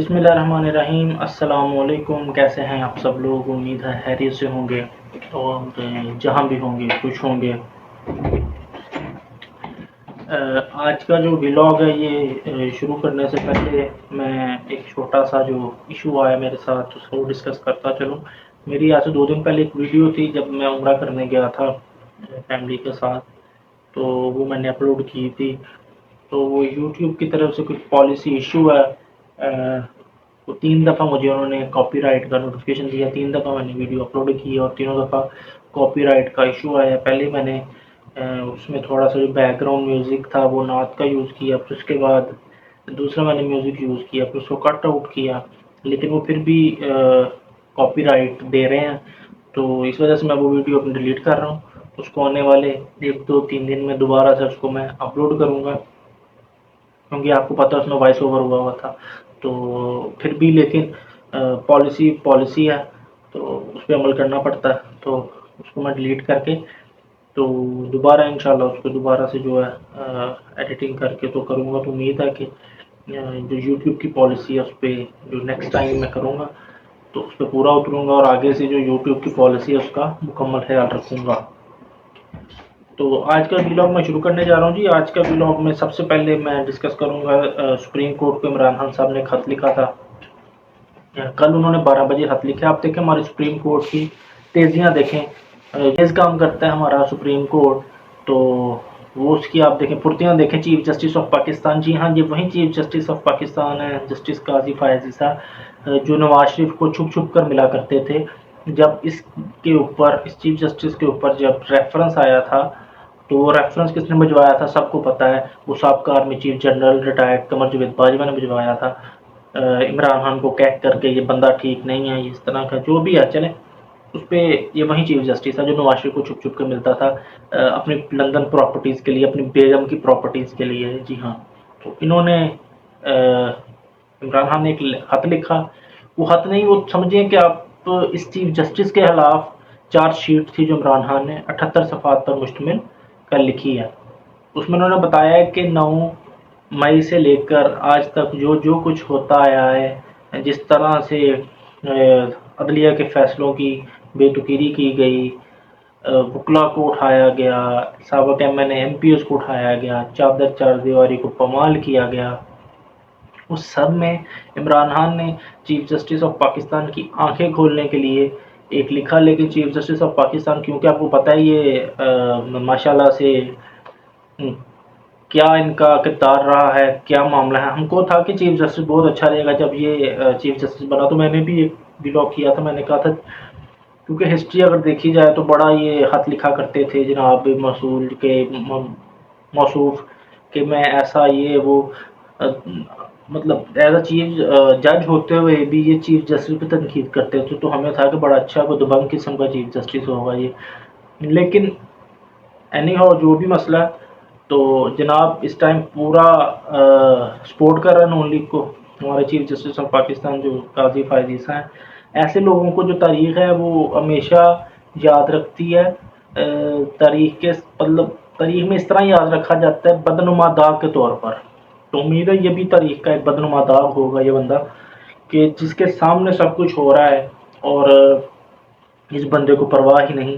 बिस्मिल्लाहिर्रहमानिर्रहीम। अस्सलाम वालेकुम। कैसे हैं आप सब लोग? उम्मीद है खैरियत से होंगे और जहाँ भी होंगे खुश होंगे। आज का जो व्लॉग है ये शुरू करने से पहले मैं एक छोटा सा जो इशू आया मेरे साथ उसको डिस्कस करता चलूँ। मेरी आज से 2 दिन पहले एक वीडियो थी जब मैं उम्रा करने गया था फैमिली के साथ, तो वो मैंने अपलोड की थी। तो वो यूट्यूब की तरफ से कुछ पॉलिसी इशू है। तो 3 दफ़ा मुझे उन्होंने कॉपीराइट का नोटिफिकेशन दिया। 3 दफ़ा मैंने वीडियो अपलोड की और तीनों दफ़ा कॉपीराइट का इशू आया। पहले मैंने उसमें थोड़ा सा जो बैकग्राउंड म्यूज़िक था वो नात का यूज़ किया, फिर उसके बाद दूसरा मैंने म्यूज़िक यूज़ किया, फिर उसको कट आउट किया, लेकिन वो फिर भी कॉपीराइट दे रहे हैं। तो इस वजह से मैं वो वीडियो अपनी डिलीट कर रहा हूँ। उसको आने वाले 1-2-3 दिन में दोबारा से उसको मैं अपलोड करूँगा, क्योंकि आपको पता है उसमें वॉइस ओवर हुआ था। तो फिर भी लेकिन पॉलिसी है, तो उस पर अमल करना पड़ता है। तो उसको मैं डिलीट करके तो दोबारा इंशाल्लाह उसको दोबारा से जो है एडिटिंग करके तो करूँगा। तो उम्मीद है कि जो यूट्यूब की पॉलिसी है उस पर जो नेक्स्ट टाइम मैं करूँगा तो उस पर पूरा उतरूँगा और आगे से जो यूट्यूब की पॉलिसी है उसका मुकम्मल ख्याल रखूँगा। तो आज का व्लॉग मैं शुरू करने जा रहा हूँ जी। आज का व्लॉग में सबसे पहले मैं डिस्कस करूँगा सुप्रीम कोर्ट को इमरान खान साहब ने खत लिखा था। कल उन्होंने 12 बजे खत लिखा। आप देखें हमारी सुप्रीम कोर्ट की तेज़ियाँ देखें, तेज़ काम करता है हमारा सुप्रीम कोर्ट। तो वो उसकी आप देखें फुर्तियाँ देखें। चीफ जस्टिस ऑफ पाकिस्तान, जी हाँ, ये वही चीफ जस्टिस ऑफ पाकिस्तान है, जस्टिस काजी फ़ायज़ ईसा, जो नवाज शरीफ को छुप छुप कर मिला करते थे। जब इसके ऊपर, इस चीफ जस्टिस के ऊपर जब रेफरेंस आया था, तो वो रेफरेंस किसने भिजवाया था सबको पता है। वो साबका army chief general retired Qamar Javed Bajwa ने भिजवाया था इमरान खान को कह करके ये बंदा ठीक नहीं है, इस तरह का जो भी है चले। उस पर ये वही चीफ जस्टिस है जो नवाज शरीफ को छुप छुप कर मिलता था अपनी लंदन प्रॉपर्टीज़ के लिए, अपनी बेगम की प्रॉपर्टीज़ के लिए। जी हाँ, तो इन्होंने इमरान खान ने एक खत लिखा। वो खत नहीं, वो समझिए कि आप इस चीफ जस्टिस के खिलाफ चार्जशीट थी जो इमरान खान ने 78 सफ़ात पर मुश्तमिल कर लिखी है। उसमें उन्होंने बताया कि 9 मई से लेकर आज तक जो जो कुछ होता आया है, जिस तरह से अदलिया के फैसलों की बेतुकीरी की गई, वकला को उठाया गया, साबिक़ एमएनए एमपीएस को उठाया गया, चादर चारदीवारी को पमाल किया गया, उस सब में इमरान खान ने चीफ जस्टिस ऑफ पाकिस्तान की आंखें खोलने के लिए एक लिखा। लेकिन चीफ जस्टिस ऑफ पाकिस्तान, क्योंकि आपको पता है ये माशाल्लाह से क्या इनका किरदार रहा है, क्या मामला है। हमको था कि चीफ जस्टिस बहुत अच्छा रहेगा जब ये चीफ जस्टिस बना। तो मैंने भी एक व्लॉग किया था, मैंने कहा था क्योंकि हिस्ट्री अगर देखी जाए तो बड़ा ये खत लिखा करते थे जनाब मसूल के मौसूफ कि मैं ऐसा ये वो मतलब एज अ चीफ जज होते हुए भी ये चीफ जस्टिस पे तनकीद करते थे। तो हमें था कि बड़ा अच्छा कोई दबंग किस्म का चीफ जस्टिस होगा ये। लेकिन एनी हाउ जो भी मसला है, तो जनाब इस टाइम पूरा सपोर्ट कर रहे हैं नून लीग को हमारे चीफ जस्टिस ऑफ पाकिस्तान जो काजी फ़ायज़ ईसा हैं। ऐसे लोगों को जो तारीख़ है वो हमेशा याद रखती है। तारीख़ के मतलब तारीख़ में इस तरह याद रखा जाता है बदनुमा दाग के तौर पर। तो उम्मीद है ये भी तारीख़ का एक बदनुमा दाग होगा ये बंदा, कि जिसके सामने सब कुछ हो रहा है और इस बंदे को परवाह ही नहीं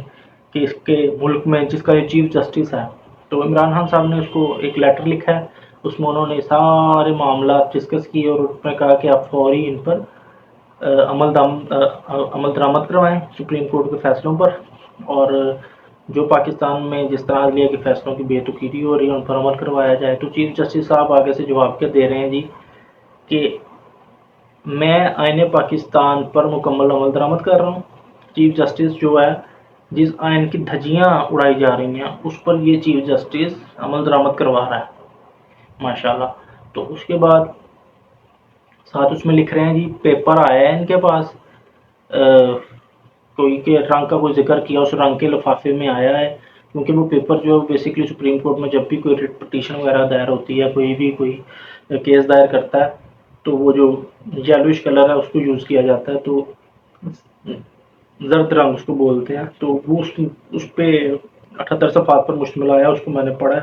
कि इसके मुल्क में जिसका ये चीफ जस्टिस है। तो इमरान खान साहब ने उसको एक लेटर लिखा है, उसमें उन्होंने सारे मामला डिस्कस किए और उसमें कहा कि आप फौरी इन पर अमल दरामद करवाएं सुप्रीम कोर्ट के फैसलों पर, और जो पाकिस्तान में जिस तरह अदलिया के फैसलों की बेतुकीरी हो रही है उन पर अमल करवाया जाए। तो चीफ जस्टिस साहब आगे से जवाब क्या दे रहे हैं जी कि मैं आईने पाकिस्तान पर मुकम्मल अमल दरामद कर रहा हूँ। चीफ जस्टिस जो है, जिस आइन की धज्जियाँ उड़ाई जा रही हैं उस पर ये चीफ जस्टिस अमल दरामद करवा रहा है माशाल्लाह। तो उसके बाद साथ उसमें लिख रहे हैं जी पेपर आया है इनके पास, कोई के रंग का कोई जिक्र किया, उस रंग के लिफाफे में आया है। क्योंकि वो पेपर जो बेसिकली सुप्रीम कोर्ट में जब भी कोई रिट पटिशन वगैरह दायर होती है, कोई भी कोई केस दायर करता है, तो वो जो येलोइश कलर है उसको यूज़ किया जाता है। तो जर्द रंग उसको बोलते हैं। तो वो उस पर 78 सफ़ात पर मुश्तमिल आया, उसको मैंने पढ़ा।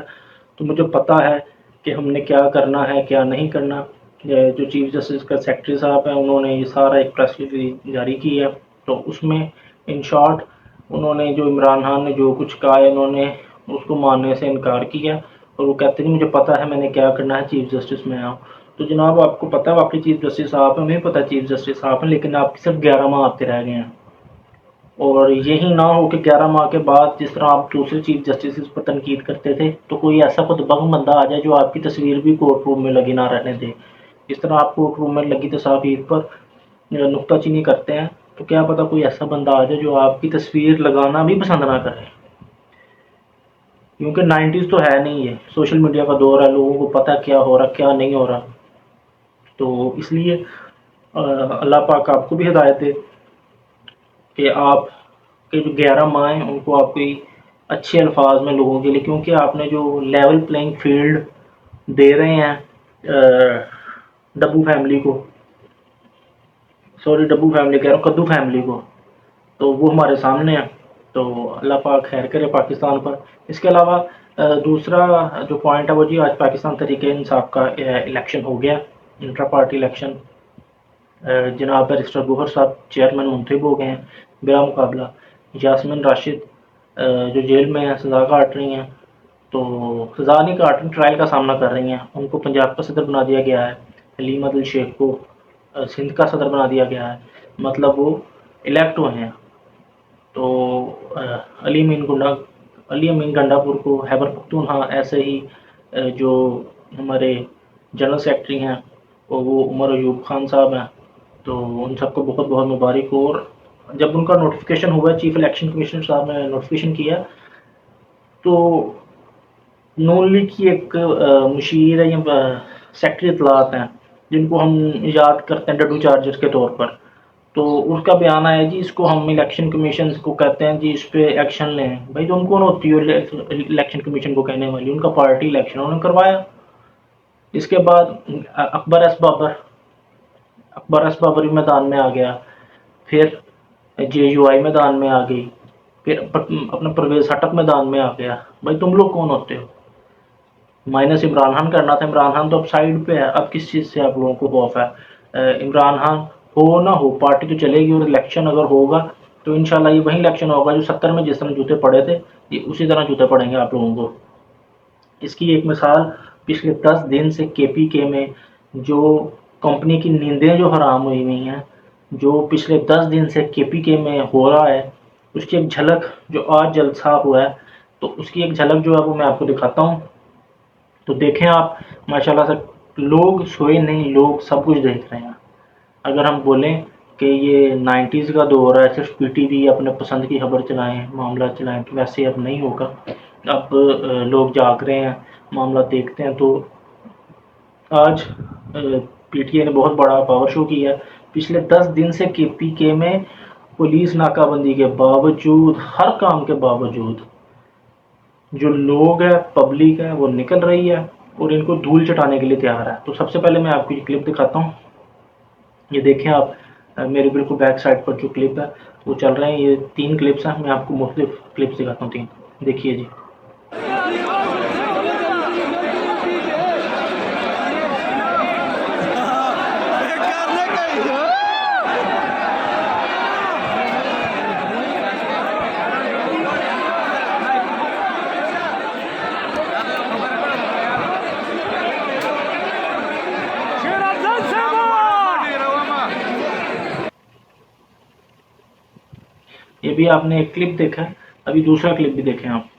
तो मुझे पता है कि हमने क्या करना है क्या नहीं करना। जो चीफ जस्टिस का सेक्रेटरी साहब हैं उन्होंने ये सारा एक प्रेस रिलीज जारी की है। तो उसमें इन शॉर्ट उन्होंने जो इमरान खान ने जो कुछ कहा है उन्होंने उसको मानने से इनकार किया, और वो कहते नहीं मुझे पता है मैंने क्या करना है, चीफ जस्टिस में आऊँ। तो जनाब आपको पता है आपकी चीफ जस्टिस साहब हैं, हमें पता है चीफ जस्टिस साहब हैं, लेकिन आप सिर्फ 11 माह आते रह गए हैं। और यही ना हो कि 11 माह के बाद जिस तरह आप दूसरे चीफ जस्टिस पर तनकीद करते थे तो कोई ऐसा खुदबख्त बंदा आ जाए जो आपकी तस्वीर भी कोर्ट रूम में लगी ना रहने दे। इस तरह आप कोर्ट रूम में लगी तस्वीर पर नुक्ताचीनी करते हैं, तो क्या पता कोई ऐसा बंदा आ जाए जो आपकी तस्वीर लगाना भी पसंद ना करे। क्योंकि 90s तो है नहीं, ये सोशल मीडिया का दौर है, लोगों को पता क्या हो रहा क्या नहीं हो रहा। तो इसलिए अल्लाह पाक आपको भी हिदायत दे कि आप के जो 11 माह हैं उनको आप कोई अच्छे अल्फाज में लोगों के लिए, क्योंकि आपने जो लेवल प्लेइंग फील्ड दे रहे हैं डब्बू फैमिली को, सॉरी डब्बू फैमिली कह रहा हूँ, कद्दू फैमिली को, तो वो हमारे सामने है। तो अल्लाह पाक खैर करे पाकिस्तान पर। इसके अलावा दूसरा जो पॉइंट है वो जी, आज पाकिस्तान तहरीक इंसाफ का इलेक्शन हो गया, इंट्रा पार्टी इलेक्शन। जनाब बैरिस्टर गौहर साहब चेयरमैन मुंतखब हो गए हैं बिला मुकाबला। यास्मीन राशिद जो जेल में हैं सज़ा काट रही हैं, तो सज़ा नहीं काट रही, ट्रायल का सामना कर रही हैं, उनको पंजाब का सदर बना दिया गया है। हलीम अदल शेख को सिंध का सदर बना दिया गया है, मतलब वो इलेक्ट हुए हैं। तो अली अमीन गुंडा अली अमीन गंडापुर को खैबर पख्तूनख्वा, ऐसे ही जो हमारे जनरल सेक्रेटरी हैं वो उमर अयूब खान साहब हैं, तो उन सबको बहुत बहुत मुबारक हो। और जब उनका नोटिफिकेशन हुआ, चीफ इलेक्शन कमीशनर साहब ने नोटिफिकेशन किया, तो नून लीग की एक मुशीर है या सेक्रेटरी इतलात हैं जिनको हम याद करते हैं डड्डू चार्जर के तौर पर, तो उसका बयान आया जी इसको हम इलेक्शन कमीशन को कहते हैं जी इस पे एक्शन लें। भाई तुम कौन होती हो इलेक्शन कमीशन को कहने वाली, उनका पार्टी इलेक्शन उन्होंने करवाया। इसके बाद अकबर एस बाबर भी मैदान में आ गया, फिर JUI मैदान में आ गई, फिर अपना परवेज हटक मैदान में आ गया। भाई तुम लोग कौन होते हो? माइनस इमरान खान करना था, इमरान खान तो अब साइड पे है, अब किस चीज़ से आप लोगों को खौफ है? इमरान खान हो ना हो पार्टी तो चलेगी, और इलेक्शन अगर होगा तो इंशाल्लाह ये वही इलेक्शन होगा जो 70 में जिस तरह जूते पड़े थे, ये उसी तरह जूते पड़ेंगे आप लोगों को। इसकी एक मिसाल पिछले 10 दिन से KPK में जो कंपनी की नींदें जो हराम हुई हुई हैं, जो पिछले 10 दिन से KPK में हो रहा है, उसकी एक झलक जो आज जलसा हुआ है, तो उसकी एक झलक जो है वो मैं आपको दिखाता हूँ। तो देखें आप, माशाल्लाह से लोग सोए नहीं, लोग सब कुछ देख रहे हैं। अगर हम बोलें कि ये 90s का दौर है, सिर्फ PTV अपने पसंद की खबर चलाएं, मामला चलाएं, तो वैसे अब नहीं होगा। अब लोग जाग रहे हैं, मामला देखते हैं। तो आज PTI ने बहुत बड़ा पावर शो किया। पिछले 10 दिन से KPK में पुलिस नाकाबंदी के बावजूद, हर काम के बावजूद, जो लोग हैं, पब्लिक है, वो निकल रही है और इनको धूल चटाने के लिए तैयार है। तो सबसे पहले मैं आपको ये क्लिप दिखाता हूँ, ये देखें आप। मेरे बिल्कुल बैक साइड पर जो क्लिप है वो चल रहे हैं, ये 3 क्लिप्स हैं, मैं आपको मुख्तलिफ क्लिप्स दिखाता हूँ 3। देखिए जी। ये भी आपने एक क्लिप देखा है, अभी दूसरा क्लिप भी देखें आप।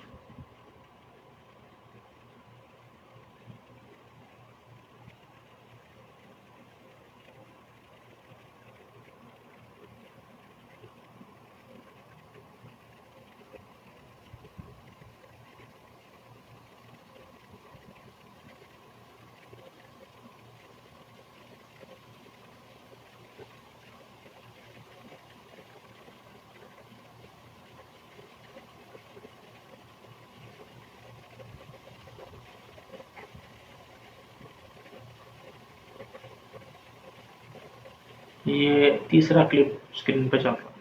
ये तीसरा क्लिप स्क्रीन पर चल रहा है।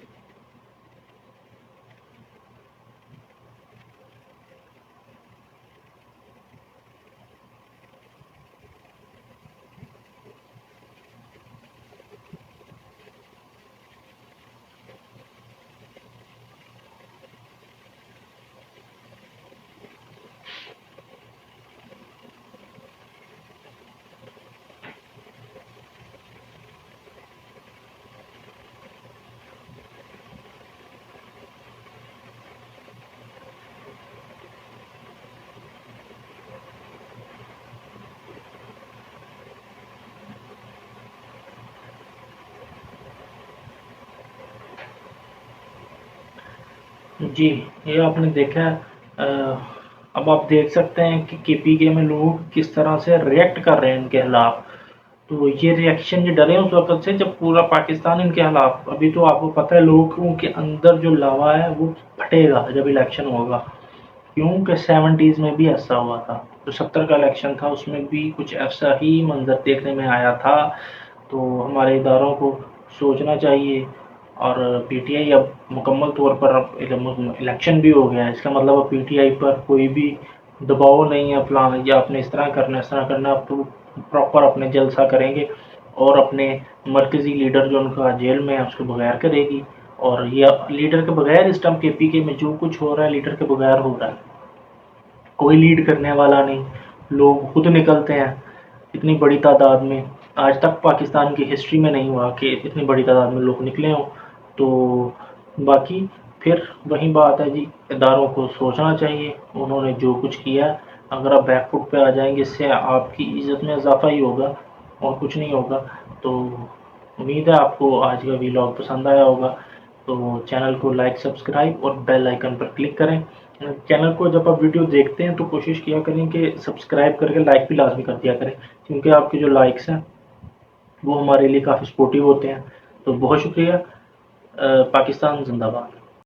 جی، یہ آپ نے دیکھا ہے اب آپ دیکھ سکتے ہیں کہ کے پی کے میں لوگ کس طرح سے ریئیکٹ کر رہے ہیں ان کے خلاف. تو یہ ریئیکشن یہ ڈرے اس وقت سے جب پورا پاکستان ان کے خلاف. ابھی تو آپ کو پتہ ہے لوگوں کے اندر جو لاوا ہے وہ پھٹے گا جب الیکشن ہوگا. کیونکہ 70s میں بھی ایسا ہوا تھا. جو 70 کا الیکشن تھا اس میں بھی کچھ ایسا ہی منظر دیکھنے میں آیا تھا. تو ہمارے اداروں کو سوچنا چاہیے. اور پی ٹی آئی اب مکمل طور پر اب الیکشن بھی ہو گیا ہے. اس کا مطلب اب پی ٹی آئی پر کوئی بھی دباؤ نہیں ہے پلان یا آپ نے اس طرح کرنا اس طرح کرنا. اب تو پراپر اپنے جلسہ کریں گے اور اپنے مرکزی لیڈر جو ان کا جیل میں ہے اس کو بغیر کرے گی. اور یہ لیڈر کے بغیر اس ٹائم کے پی کے میں جو کچھ ہو رہا ہے لیڈر کے بغیر ہو رہا ہے. کوئی لیڈ کرنے والا نہیں. لوگ خود نکلتے ہیں اتنی بڑی تعداد میں. آج تک پاکستان کی ہسٹری میں نہیں ہوا کہ اتنی بڑی تعداد میں لوگ نکلے ہوں. تو باقی پھر وہی بات ہے جی، اداروں کو سوچنا چاہیے. انہوں نے جو کچھ کیا اگر آپ بیک فٹ پہ آ جائیں گے اس سے آپ کی عزت میں اضافہ ہی ہوگا اور کچھ نہیں ہوگا. تو امید ہے آپ کو آج کا ویلاگ پسند آیا ہوگا. تو چینل کو لائک سبسکرائب اور بیل آئیکن پر کلک کریں. چینل کو جب آپ ویڈیو دیکھتے ہیں تو کوشش کیا کریں کہ سبسکرائب کر کے لائک بھی لازمی کر دیا کریں. کیونکہ آپ کے جو لائکس ہیں وہ ہمارے لیے کافی سپورٹیو ہوتے ہیں. تو بہت شکریہ. پاکستان زندہ باد.